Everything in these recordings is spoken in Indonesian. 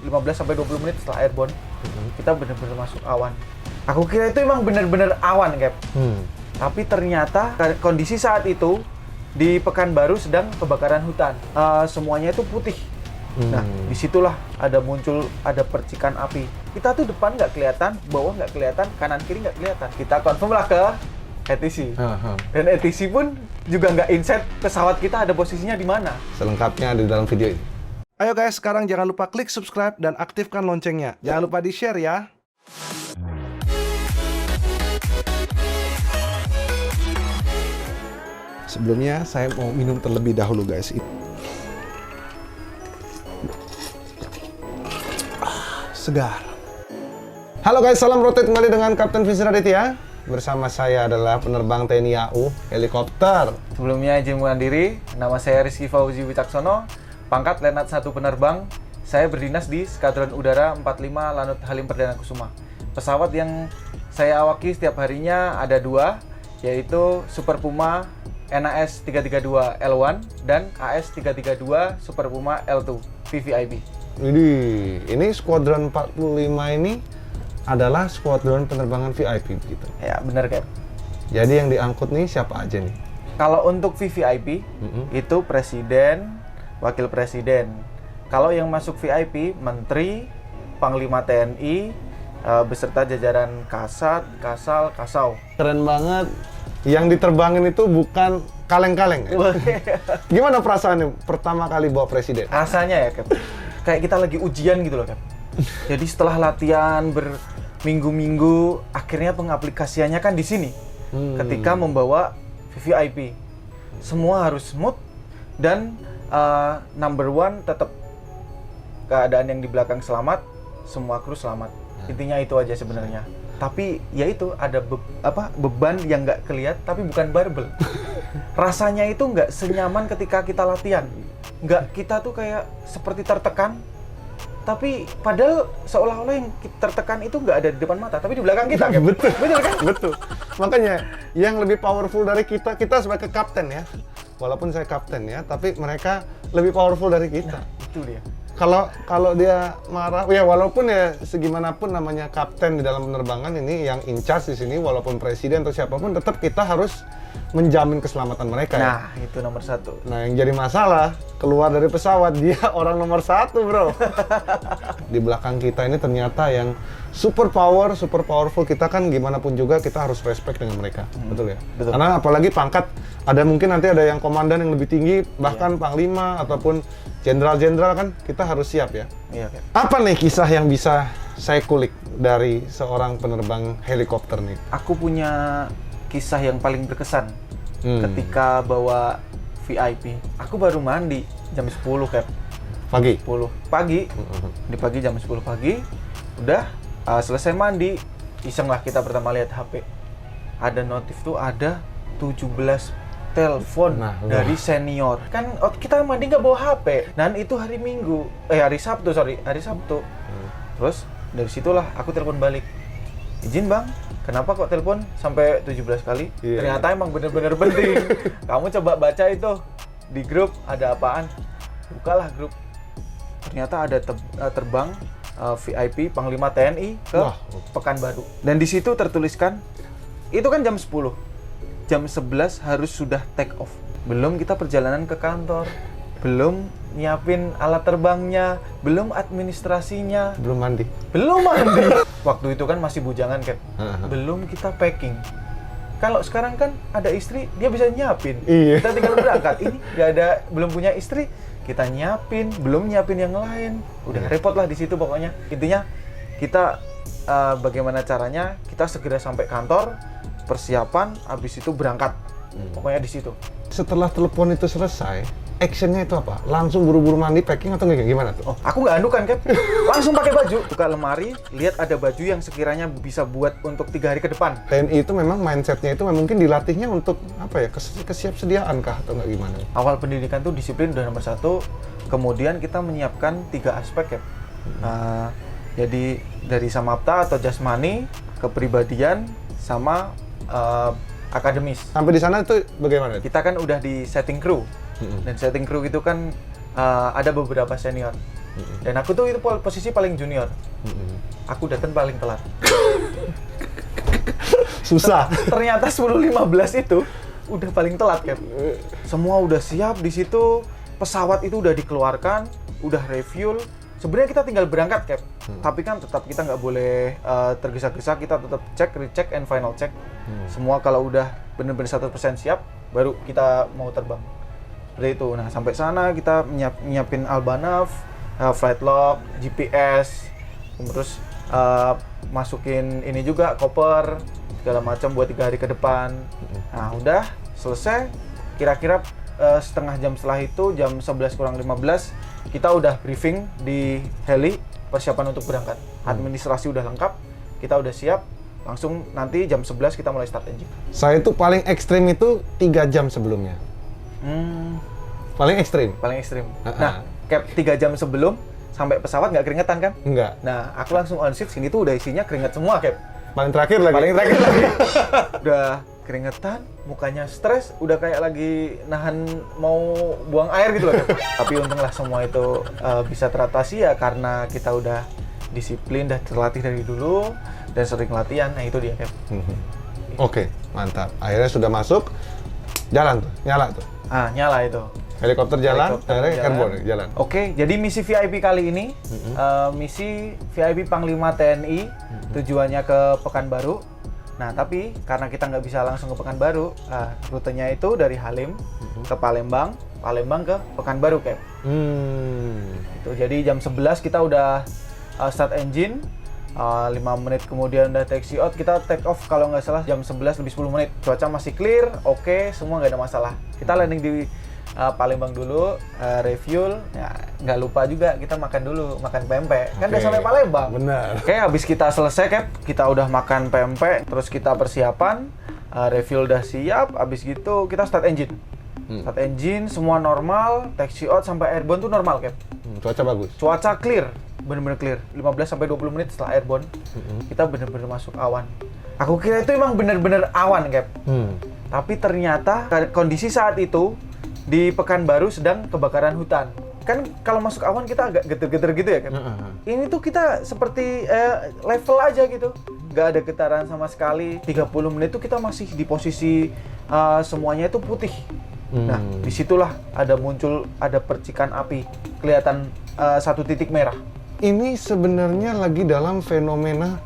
15 sampai 20 menit setelah airborne, kita benar-benar masuk awan. Aku kira itu emang benar-benar awan, Cap. Tapi ternyata kondisi saat itu di Pekanbaru sedang kebakaran hutan. Semuanya itu putih. Nah, disitulah ada percikan api. Kita tuh depan nggak kelihatan, bawah nggak kelihatan, kanan kiri nggak kelihatan. Kita confirm lah ke ATC. Dan ATC pun juga nggak insight pesawat kita ada posisinya di mana. Selengkapnya ada di dalam video ini. Ayo guys, sekarang jangan lupa klik subscribe dan aktifkan loncengnya. Jangan lupa di-share ya. Sebelumnya saya mau minum terlebih dahulu guys. Segar. Halo guys, salam rotate kembali dengan Kapten Visi Raditya. Bersama saya adalah penerbang TNI AU helikopter. Sebelumnya izin mengenalkan diri, nama saya Rizky Fauzi Wicaksono, pangkat Letnan 1 penerbang. Saya berdinas di Skadron Udara 45 Lanut Halim Perdana Kusuma. Pesawat yang saya awaki setiap harinya ada 2, yaitu Super Puma NAS 332 L1 dan AS 332 Super Puma L2 VVIP. Ini skuadron 45 ini adalah skuadron penerbangan VIP begitu. Ya, benar Cap. Jadi yang diangkut nih siapa aja nih? Kalau untuk VVIP itu presiden, wakil presiden. Kalau yang masuk VIP, menteri, panglima TNI, beserta jajaran Kasat, Kasal, Kasau. Keren banget. Yang diterbangin itu bukan kaleng-kaleng. Gimana perasaannya pertama kali bawa presiden? Rasanya ya, Cap. Kayak kita lagi ujian gitu loh, Cap. Jadi setelah latihan berminggu-minggu, akhirnya pengaplikasiannya kan di sini. Ketika membawa VVIP, semua harus smooth dan number one tetap keadaan yang di belakang selamat, semua kru selamat. Intinya itu aja sebenarnya. Tapi ya itu ada beban yang nggak kelihatan, tapi bukan barbel. Rasanya itu nggak senyaman ketika kita latihan. Kita tuh kayak seperti tertekan. Tapi padahal seolah-olah yang tertekan itu nggak ada di depan mata, tapi di belakang kita. Kan? Betul, betul kan? Betul. Makanya yang lebih powerful dari kita sebagai kapten ya. Walaupun saya kapten ya, tapi mereka lebih powerful dari kita. Nah, itu dia. Kalau dia marah, ya walaupun ya segimanapun namanya kapten di dalam penerbangan ini yang in charge di sini, walaupun presiden atau siapapun, tetap kita harus menjamin keselamatan mereka. Nah, ya. Itu nomor 1. Nah, yang jadi masalah keluar dari pesawat dia orang nomor 1, bro. Di belakang kita ini ternyata yang super powerful. Kita kan gimana pun juga kita harus respect dengan mereka, betul ya? Betul. Karena apalagi pangkat mungkin nanti ada yang komandan yang lebih tinggi, bahkan panglima ataupun jenderal-jenderal kan kita harus siap ya. Iya, Cap. Apa nih kisah yang bisa saya kulik dari seorang penerbang helikopter nih? Aku punya kisah yang paling berkesan ketika bawa VIP. Aku baru mandi jam 10, Cap. Pagi? 10 pagi. Di pagi jam 10 pagi. Udah selesai mandi, iseng lah kita pertama lihat HP. Ada notif tuh ada 17 telepon dari senior. Kan kita mandi nggak bawa HP. Dan itu hari Sabtu. Terus dari situlah aku telepon balik. Izin bang, kenapa kok telepon sampai 17 kali? Yeah. Ternyata emang bener-bener penting. Kamu coba baca itu di grup ada apaan? Bukalah grup. Ternyata ada terbang VIP Panglima TNI ke Pekanbaru. Dan di situ tertuliskan, itu kan jam 10. Jam 11 harus sudah take off. Belum kita perjalanan ke kantor, belum nyiapin alat terbangnya, belum administrasinya, Belum mandi. Waktu itu kan masih bujangan, Cap. Belum kita packing. Kalau sekarang kan ada istri, dia bisa nyiapin. Iya. Kita tinggal berangkat. Ini belum punya istri, kita nyiapin, belum nyiapin yang lain. Udah repot lah di situ pokoknya. Intinya kita bagaimana caranya kita segera sampai kantor, persiapan, habis itu berangkat. Pokoknya di situ. Setelah telepon itu selesai, actionnya itu apa? Langsung buru-buru mandi, packing atau gimana tuh? Aku nggak andukan, Cap. Langsung pakai baju. Buka lemari, lihat ada baju yang sekiranya bisa buat untuk 3 hari ke depan. TNI itu memang mindsetnya itu mungkin dilatihnya untuk apa ya? Kesiapsediaan kah atau nggak gimana? Awal pendidikan tuh disiplin udah nomor 1. Kemudian kita menyiapkan 3 aspek, Cap. Jadi dari samapta atau jasmani, kepribadian, sama akademis. Sampai di sana itu bagaimana? Kita kan udah di setting crew. Dan setting crew itu kan ada beberapa senior. Dan aku tuh itu posisi paling junior. Aku datang paling telat. Susah. Ternyata 10.15 itu udah paling telat, Cap. Semua udah siap di situ, pesawat itu udah dikeluarkan, udah refuel. Sebenarnya kita tinggal berangkat, Cap. Tapi kan tetap kita nggak boleh tergesa-gesa, kita tetap cek, recheck, and final check. Semua kalau udah bener-bener 100% siap, baru kita mau terbang. Seperti itu. Nah, sampai sana kita nyiapin Albanav, flight log, GPS, terus masukin ini juga koper segala macam buat 3 hari ke depan. Nah, udah selesai. Kira-kira setengah jam setelah itu, jam 11 kurang 15, kita udah briefing di heli, persiapan untuk berangkat. Administrasi udah lengkap, kita udah siap. Langsung nanti jam 11 kita mulai start engine. Saya itu paling ekstrim itu 3 jam sebelumnya. Paling ekstrim? Paling ekstrim. Nah, Cap, 3 jam sebelum sampai pesawat nggak keringetan kan? Enggak. Nah, aku langsung on shift, sini tuh udah isinya keringet semua, Cap. Paling terakhir lagi? Paling terakhir lagi. Udah keringetan, mukanya stres, udah kayak lagi nahan mau buang air gitu loh, Cap. Tapi untunglah semua itu bisa teratasi ya karena kita udah disiplin, udah terlatih dari dulu, dan sering latihan. Nah, itu dia, Cap. Oke, mantap. Akhirnya sudah masuk, jalan tuh, nyala tuh. Nyala itu. Helikopter jalan, Helikopter akhirnya airborne jalan. Oke, jadi misi VIP kali ini, misi VIP Panglima TNI, tujuannya ke Pekanbaru. Nah, tapi karena kita nggak bisa langsung ke Pekanbaru, rutenya itu dari Halim ke Palembang, Palembang ke Pekanbaru, Cap. Itu, jadi jam 11 kita udah start engine, 5 menit kemudian udah taxi out, kita take off kalau nggak salah jam 11 lebih 10 menit. Cuaca masih clear, oke, semua nggak ada masalah. Kita landing di Palembang dulu, refuel, ya nggak lupa juga kita makan dulu, makan pempek. Kan udah sampai Palembang. Benar. Oke, habis kita selesai, Cap, kita udah makan pempek, terus kita persiapan, refuel udah siap, habis gitu kita start engine. Start engine, semua normal, taxi out sampai airborne tuh normal, Cap. Cuaca bagus. Cuaca clear, bener-bener clear. 15 sampai 20 menit setelah airborne, kita bener-bener masuk awan. Aku kira itu emang bener-bener awan, Cap. Tapi ternyata kondisi saat itu di Pekanbaru sedang kebakaran hutan. Kan kalau masuk awan kita agak geter-geter gitu ya, kan? Ini tuh kita seperti level aja gitu. Nggak ada getaran sama sekali. 30 menit tuh kita masih di posisi semuanya itu putih. Nah, disitulah ada percikan api. Kelihatan satu titik merah. Ini sebenarnya lagi dalam fenomena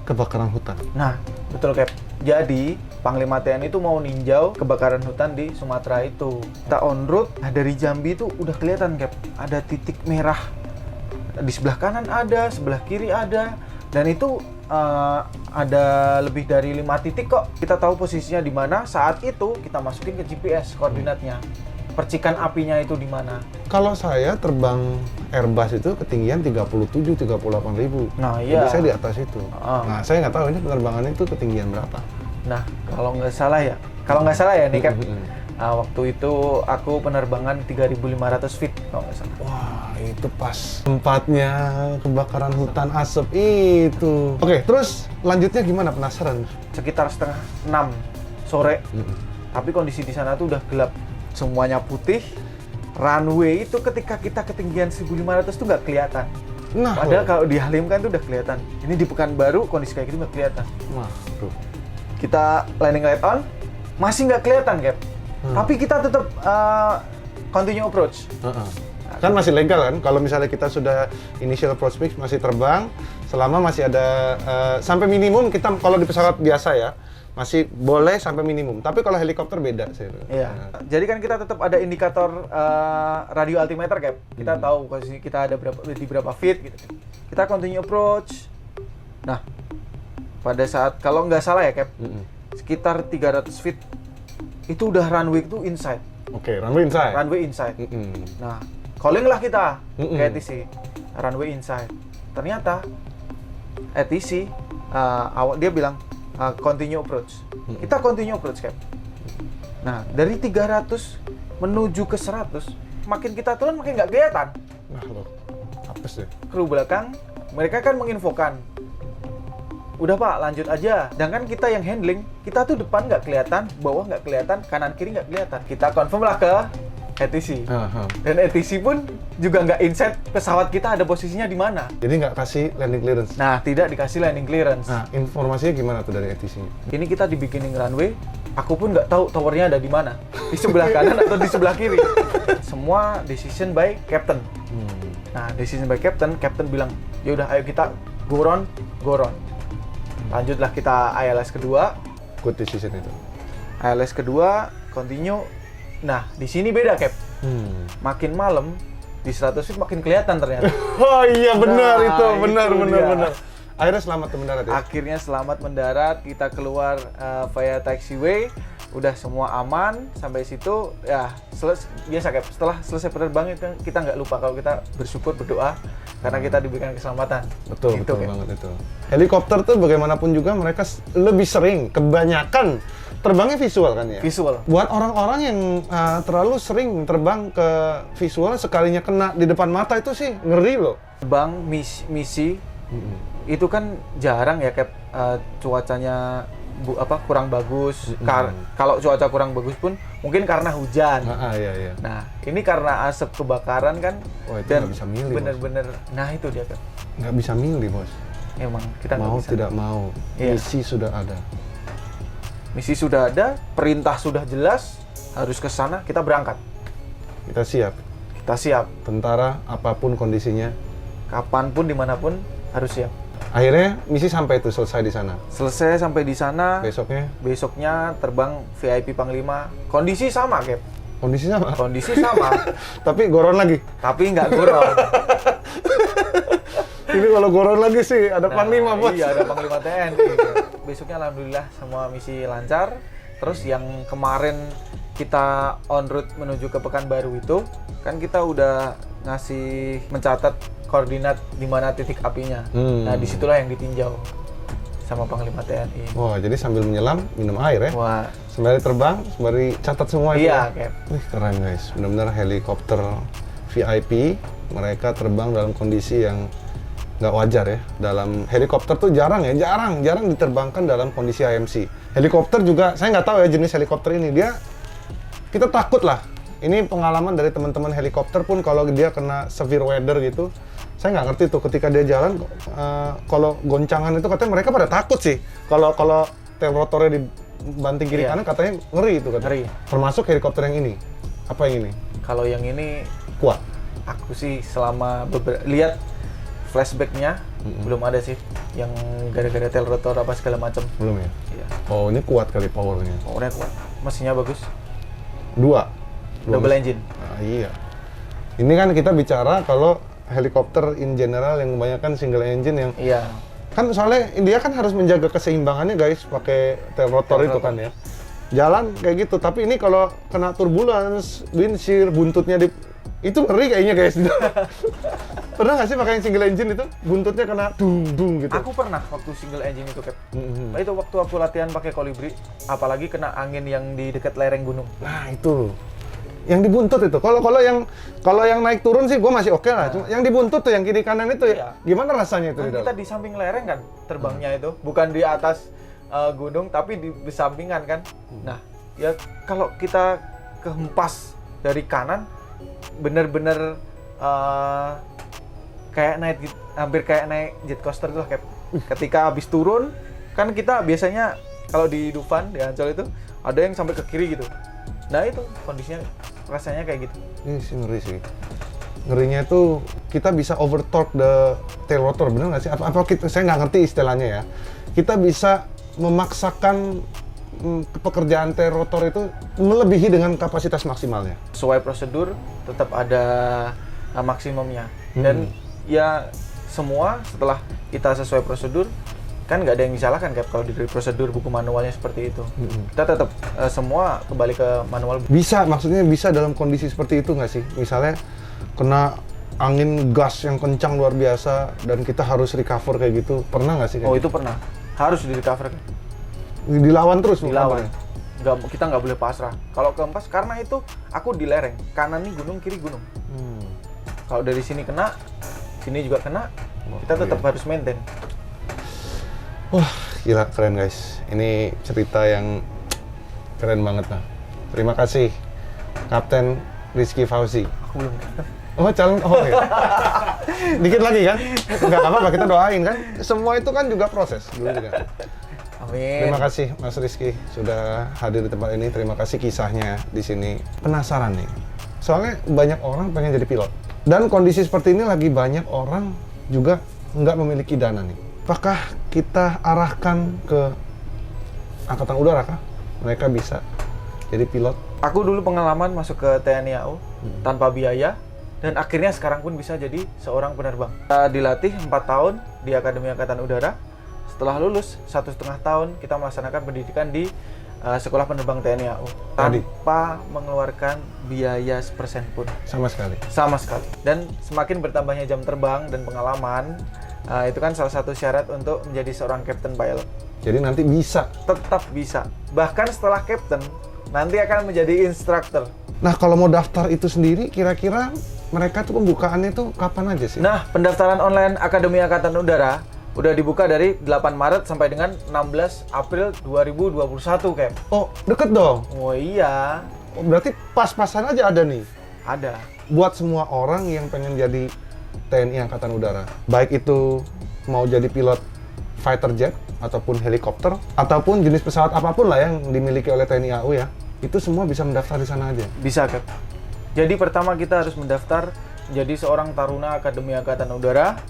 kebakaran hutan. Nah, betul, Cap. Jadi, Panglima TNI itu mau ninjau kebakaran hutan di Sumatera itu. Kita on road, nah dari Jambi itu udah kelihatan, Cap. Ada titik merah. Di sebelah kanan ada, sebelah kiri ada. Dan itu ada lebih dari 5 titik kok. Kita tahu posisinya di mana. Saat itu kita masukin ke GPS koordinatnya. Percikan apinya itu di mana. Kalau saya terbang Airbus itu ketinggian 37-38 ribu. Nah, iya. Jadi saya di atas itu. Nah, saya nggak tahu ini penerbangan itu ketinggian berapa. Nah, kalau nggak salah ya nih, Cap. Waktu itu aku penerbangan 3.500 feet kalau nggak salah. Wah, itu pas tempatnya kebakaran hutan asap itu. Oke, terus lanjutnya gimana? Penasaran. Sekitar setengah 6 sore. Tapi kondisi di sana tuh udah gelap. Semuanya putih. Runway itu ketika kita ketinggian 1.500 tuh nggak kelihatan. Nah, padahal kalau di Halim kan tuh udah kelihatan. Ini di Pekanbaru kondisi kayak gitu nggak kelihatan. Wah, tuh. Kita landing light on, masih nggak kelihatan, Cap. Tapi kita tetap continue approach. Kan masih legal kan? Kalau misalnya kita sudah initial approach mix masih terbang, selama masih ada sampai minimum kita kalau di pesawat biasa ya masih boleh sampai minimum. Tapi kalau helikopter beda sih. Iya. Jadi kan kita tetap ada indikator radio altimeter, Cap. Kita tahu posisi kita ada di berapa feet gitu. Kita continue approach. Nah, pada saat kalau nggak salah ya, Cap, sekitar 300 feet itu udah runway itu inside. Oke, runway inside. Runway inside. Nah, calling lah kita ke ATC. Runway inside. Ternyata ATC awal dia bilang continue approach. Kita continue approach, Cap. Nah, dari 300 menuju ke 100, makin kita turun makin nggak kelihatan. Nah, loh. Apes deh. Kru belakang mereka kan menginfokan, udah Pak, lanjut aja. Sedangkan kita yang handling, kita tuh depan nggak kelihatan, bawah nggak kelihatan, kanan kiri nggak kelihatan. Kita confirm lah ke ATC. Aha. Dan ATC pun juga nggak insight pesawat kita ada posisinya di mana. Jadi nggak kasih landing clearance. Nah, tidak dikasih landing clearance. Nah, informasinya gimana tuh dari ATC? Ini kita dibikinin runway, aku pun nggak tahu towernya ada di mana. Di sebelah kanan atau di sebelah kiri. Semua decision by captain. Nah, decision by captain bilang, ya udah ayo kita go run. Lanjutlah kita ILS kedua. Good decision itu. ILS kedua, continue. Nah, di sini beda, Cap. Makin malam, di 100 feet makin kelihatan ternyata. Oh iya benar Nah, itu, benar. itu dia. Akhirnya selamat mendarat ya? Akhirnya selamat mendarat, kita keluar via taxiway, udah semua aman. Sampai situ, ya biasa, Cap. Setelah selesai penerbangan, kita nggak lupa kalau kita bersyukur, berdoa, karena kita diberikan keselamatan. Betul Cap. banget itu. Helikopter tuh bagaimanapun juga mereka lebih sering, kebanyakan terbangnya visual kan ya? Visual. Buat orang-orang yang terlalu sering terbang ke visual, sekalinya kena di depan mata itu sih ngeri loh. Terbang misi, itu kan jarang ya, Cap, cuacanya kurang bagus. Kalau cuaca kurang bagus pun mungkin karena hujan. Iya. Nah, ini karena asap kebakaran kan. Wah, itu dan nggak bisa milih, bener-bener. Nah, itu dia, Cap. Nggak bisa milih, Bos. Emang kita nggak Mau bisa. tidak mau, Iya. misi sudah ada. Misi sudah ada, perintah sudah jelas, harus ke sana, kita berangkat. Kita siap. Kita siap. Tentara apapun kondisinya. Kapanpun, dimanapun, harus siap. Akhirnya misi sampai itu selesai di sana. Selesai sampai di sana. Besoknya terbang VIP Panglima. Kondisi sama, Cap. kondisi sama. Kondisi sama. Tapi goron lagi. Tapi nggak gurau. Ini kalau goron lagi sih ada Panglima, Bos. Iya, ada Panglima TNI. Besoknya alhamdulillah semua misi lancar. Terus yang kemarin kita on route menuju ke Pekanbaru itu, kan kita udah mencatat koordinat di mana titik apinya. Nah, disitulah yang ditinjau sama Panglima TNI. Wah, jadi sambil menyelam, minum air ya? Wah. Sembari terbang, sembari catat semua itu. Iya, Ya? Cap. Wih, keren guys. Benar-benar helikopter VIP. Mereka terbang dalam kondisi yang nggak wajar ya. Dalam helikopter tuh jarang diterbangkan dalam kondisi AMC. Helikopter juga, saya nggak tahu ya jenis helikopter ini. Kita takut lah. Ini pengalaman dari teman-teman helikopter pun kalau dia kena severe weather gitu, saya nggak ngerti tuh ketika dia jalan, kalau goncangan itu katanya mereka pada takut sih. Kalau tail rotornya dibanting kiri kanan katanya ngeri itu katanya. Ngeri. Termasuk helikopter yang ini. Apa yang ini? Kalau yang ini Kuat. aku sih selama lihat flashbacknya belum ada sih yang gara-gara tail rotor apa segala macam. Belum ya? Iya. Oh, ini kuat kali powernya. Powernya kuat, mesinnya bagus, Dua double engine. Ah, iya. Ini kan kita bicara kalau helikopter in general yang kebanyakan single engine yang Iya. kan soalnya dia kan harus menjaga keseimbangannya guys pakai tail rotor itu kan ya. Jalan kayak gitu, tapi ini kalau kena turbulence, wind shear, buntutnya itu ngeri kayaknya guys. Pernah nggak sih pakai yang single engine itu buntutnya kena dung gitu? Aku pernah waktu single engine itu, Cap. Nah, itu waktu aku latihan pakai kolibri, apalagi kena angin yang di dekat lereng gunung. Nah itu yang dibuntut itu. Kalau yang naik turun sih gue masih oke lah. Cuma yang dibuntut tuh yang kiri kanan itu Iya. gimana rasanya itu Kan di dalam? kita di samping lereng kan terbangnya itu, bukan di atas gunung tapi di sampingan kan. Nah, ya kalau kita kehempas dari kanan, bener-bener hampir kayak naik jet coaster tuh, Cap. Ketika habis turun, kan kita biasanya kalau di Dufan, di Ancol itu ada yang sampai ke kiri gitu. Nah itu kondisinya rasanya kayak gitu. Ini sih ngeri sih. Ngerinya itu kita bisa overtorque the tail rotor, bener nggak sih? Saya nggak ngerti istilahnya ya. Kita bisa memaksakan pekerjaan tail rotor itu melebihi dengan kapasitas maksimalnya. Sesuai prosedur tetap ada maksimumnya. Dan ya semua setelah kita sesuai prosedur, kan nggak ada yang disalahkan, Cap, kalau dari prosedur buku manualnya seperti itu. Kita tetap semua kembali ke manual. Maksudnya bisa dalam kondisi seperti itu nggak sih? Misalnya kena angin gas yang kencang luar biasa dan kita harus recover kayak gitu, pernah nggak sih? Oh, itu pernah. Harus di recover. Dilawan terus? Dilawan. recovernya? Kita nggak boleh pasrah. Kalau kehempas, karena itu aku di lereng. Kanan nih gunung, kiri gunung. Kalau dari sini kena, sini juga kena, kita tetap harus maintain. Wah, gila, keren guys. Ini cerita yang keren banget lah. Terima kasih Kapten Rizky Fauzi. Aku belum, Captain. Oh, calon, oh ya. Dikit lagi kan? Nggak apa-apa, kita doain kan. Semua itu kan juga proses dulu juga. Amin. Terima kasih Mas Rizky sudah hadir di tempat ini. Terima kasih kisahnya di sini. Penasaran nih. Soalnya banyak orang pengen jadi pilot. Dan kondisi seperti ini lagi banyak orang juga nggak memiliki dana nih. Apakah kita arahkan ke Angkatan Udara kah? Mereka bisa jadi pilot? Aku dulu pengalaman masuk ke TNI AU tanpa biaya. Dan akhirnya sekarang pun bisa jadi seorang penerbang. Kita dilatih 4 tahun di Akademi Angkatan Udara. Setelah lulus 1,5 tahun kita melaksanakan pendidikan di Sekolah Penerbang TNI AU tanpa mengeluarkan biaya sepersen pun. Sama sekali. Sama sekali. Dan semakin bertambahnya jam terbang dan pengalaman, itu kan salah satu syarat untuk menjadi seorang captain pilot. Jadi nanti bisa. Tetap bisa. Bahkan setelah captain, nanti akan menjadi instruktur. Nah, kalau mau daftar itu sendiri, kira-kira mereka tuh pembukaannya tuh kapan aja sih? Nah, pendaftaran online Akademi Angkatan Udara udah dibuka dari 8 Maret sampai dengan 16 April 2021, Cap. Oh, deket dong. Oh iya, Oh, berarti pas-pasan aja ada nih. ada. Buat semua orang yang pengen jadi TNI Angkatan Udara. Baik itu mau jadi pilot fighter jet, ataupun helikopter, ataupun jenis pesawat apapun lah yang dimiliki oleh TNI AU ya. Itu semua bisa mendaftar di sana aja. Bisa, Cap. Jadi pertama kita harus mendaftar menjadi seorang taruna Akademi Angkatan Udara.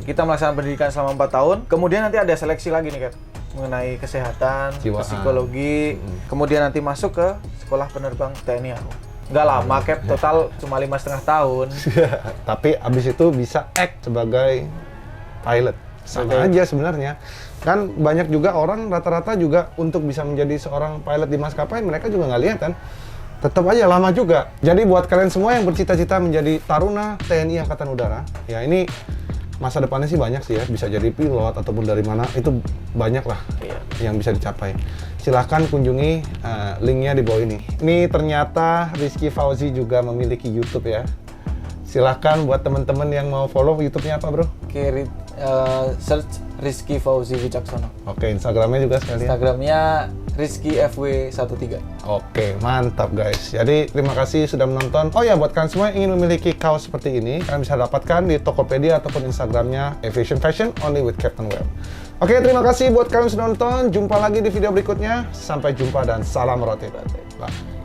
Kita melaksanakan pendidikan selama 4 tahun. Kemudian nanti ada seleksi lagi nih, Cap. Mengenai kesehatan, Jiwaan. psikologi. Kemudian nanti masuk ke Sekolah Penerbang TNI AU. Nggak lama, Cap. Total cuma 5,5 tahun. Tapi abis itu bisa act sebagai pilot. Sama aja sebenarnya. Kan banyak juga orang rata-rata juga untuk bisa menjadi seorang pilot di maskapai mereka juga nggak lihat kan. Tetap aja lama juga. Jadi buat kalian semua yang bercita-cita menjadi taruna TNI Angkatan Udara, ya ini masa depannya sih banyak sih ya. Bisa jadi pilot ataupun dari mana, itu banyak lah yang bisa dicapai. Silahkan kunjungi linknya di bawah ini. Ini ternyata Rizky Fauzi juga memiliki YouTube ya. Silahkan buat teman-teman yang mau follow YouTube-nya apa, bro? Oke, search Rizky Fauzi Wicaksono. Oke, Instagramnya juga sekalian. Instagramnya Rizky FW13. Oke, mantap guys. Jadi terima kasih sudah menonton. Oh ya, buat kalian semua yang ingin memiliki kaos seperti ini, kalian bisa dapatkan di Tokopedia ataupun Instagramnya Aviation Fashion only with Captain Well. Oke, terima kasih buat kalian yang sudah nonton. Jumpa lagi di video berikutnya. Sampai jumpa dan salam roti. Bye.